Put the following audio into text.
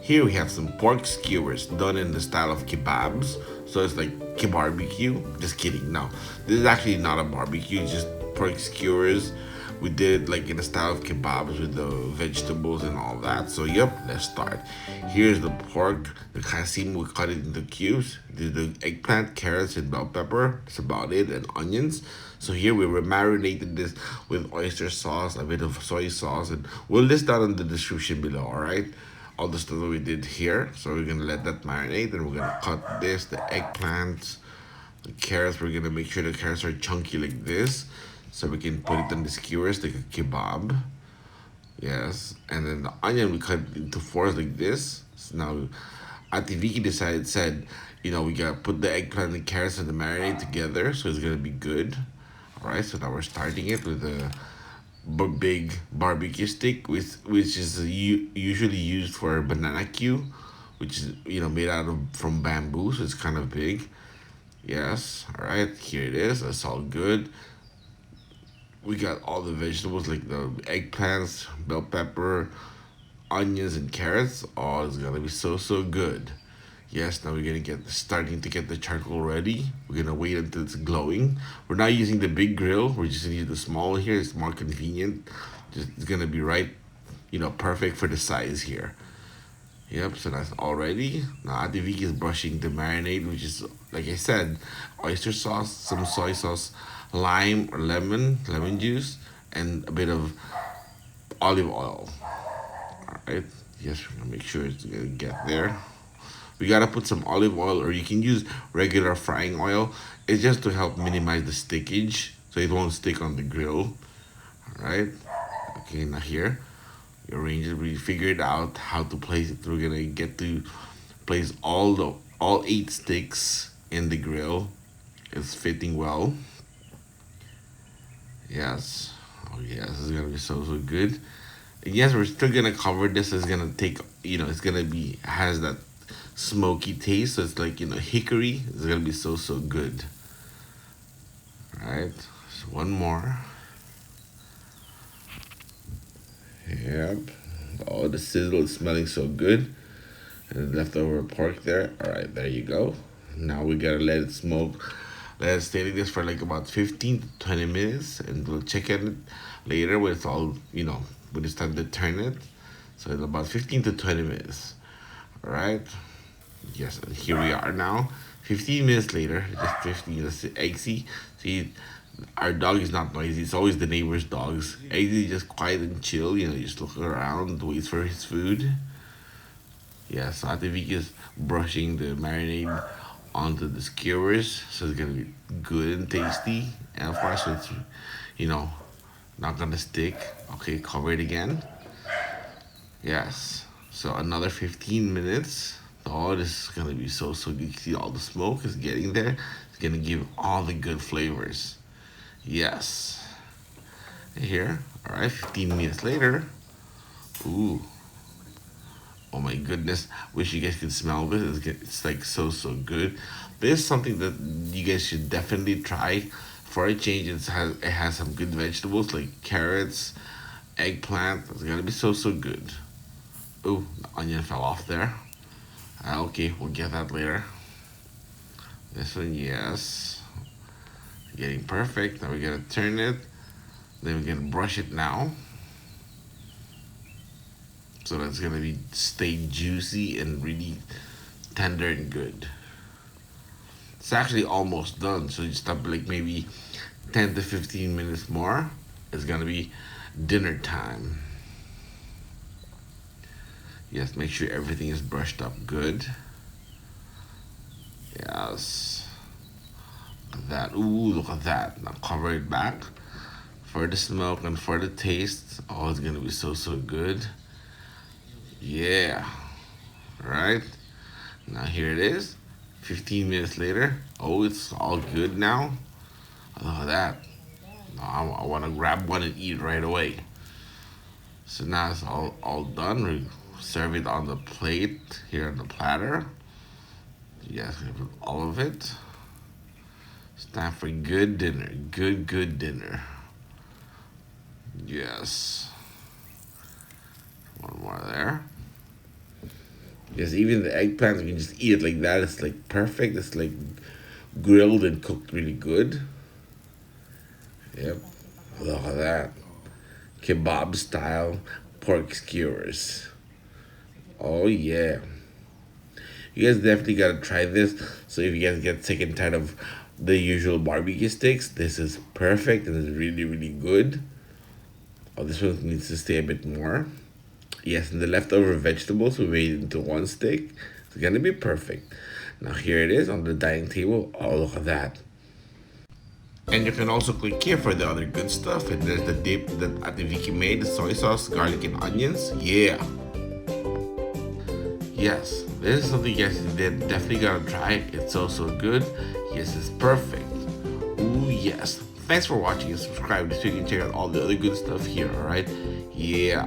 Here we have some pork skewers done in the style of kebabs. So it's like barbecue. Just kidding. No, this is actually not a barbecue. Just pork skewers. We did like in the style of kebabs with the vegetables and all that. So yep, let's start. Here's the pork. The casim, we cut it into cubes. The eggplant, carrots, and bell pepper. That's about it. And onions. So here we marinated this with oyster sauce, a bit of soy sauce, and we'll list that in the description below. All right, all the stuff that we did here. So we're gonna let that marinate, and we're gonna cut this, the eggplants, the carrots. We're gonna make sure the carrots are chunky like this, so we can put it on the skewers like a kebab. Yes, and then the onion we cut into fours like this. So now, Auntie Vicky said, we gotta put the eggplant and carrots and the marinade together, so it's gonna be good. All right, so now we're starting it with a big barbecue stick, which is usually used for bananacue, which is made out of from bamboo, so it's kind of big. Yes, all right, here it is. That's all good. We got all the vegetables like the eggplants, bell pepper, onions, and carrots. Oh, it's gonna be so good. Yes, now we're gonna starting to get the charcoal ready. We're gonna wait until it's glowing. We're not using the big grill. We're just using the small here. It's more convenient. Just it's gonna be right, perfect for the size here. Yep, so that's all ready. Now Auntie Vicky is brushing the marinade, which is like I said, oyster sauce, some soy sauce, lime or lemon juice, and a bit of olive oil. All right. Yes, we're gonna make sure it's gonna get there. We gotta put some olive oil, or you can use regular frying oil. It's just to help minimize the stickage, so it won't stick on the grill. All right. Okay, now here, we arrange it. We figured out how to place it. We're gonna get to place all 8 sticks in the grill. It's fitting well. Yes. Oh yes, this is gonna be so good. And yes, we're still gonna cover this. It's gonna take, it's gonna be has that smoky taste. So it's like hickory. It's gonna be so good. All right, so one more. Yep. Oh, the sizzle is smelling so good. And leftover pork there. All right, there you go. Now we gotta let it smoke. Let it stay like this for like about 15 to 20 minutes, and we'll check it later when it's all, when it's time to turn it. So in about 15 to 20 minutes. All right. Yes, and here we are now. 15 minutes later, just 15. That's Eggsy. See, our dog is not noisy. It's always the neighbor's dogs. Eggsy is just quiet and chill. Just looking around, waits for his food. Yeah, so Auntie Vicky is brushing the marinade onto the skewers, so it's gonna be good and tasty. And of course, it's you know not gonna stick. Okay, cover it again. Yes. So another 15 minutes. Oh, this is gonna be so good. You see all the smoke is getting there. It's gonna give all the good flavors. Yes. Here, all right. 15 minutes later. Ooh. Oh my goodness. Wish you guys could smell this. It's like so good. This is something that you guys should definitely try. For a change, it has some good vegetables like carrots, eggplant. It's gonna be so good. Ooh, the onion fell off there. Okay, we'll get that later. This one, yes. Getting perfect. Now we're gonna turn it. Then we're gonna brush it now. So that's gonna stay juicy and really tender and good. It's actually almost done. So you stop like maybe 10 to 15 minutes more. It's gonna be dinner time. Yes, make sure everything is brushed up good. Yes. Look at that. Ooh, look at that. Now cover it back for the smoke and for the taste. Oh, it's gonna be so good. Yeah. Right. Now here it is. 15 minutes later. Oh, it's all good now. Look at that. Now I want to grab one and eat right away. So now it's all done. We serve it on the plate here on the platter. Yes, all of it. It's time for good dinner. Good dinner. Yes. One more there. Yes, even the eggplants, you can just eat it like that. It's like perfect. It's like grilled and cooked really good. Yep. Look at that. Kebab style pork skewers. Oh yeah. You guys definitely gotta try this. So if you guys get sick and tired of the usual barbecue sticks, this is perfect and it's really, really good. Oh, this one needs to stay a bit more. Yes, and the leftover vegetables we made into one steak. It's gonna be perfect. Now here it is on the dining table. Oh, look at that. And you can also click here for the other good stuff. And there's the dip that Ate Vicky made, the soy sauce, garlic, and onions. Yeah. Yes, this is something you guys definitely gotta try. It's so so good. Yes, it's perfect. Ooh yes. Thanks for watching and subscribe so you can check out all the other good stuff here, alright? Yeah.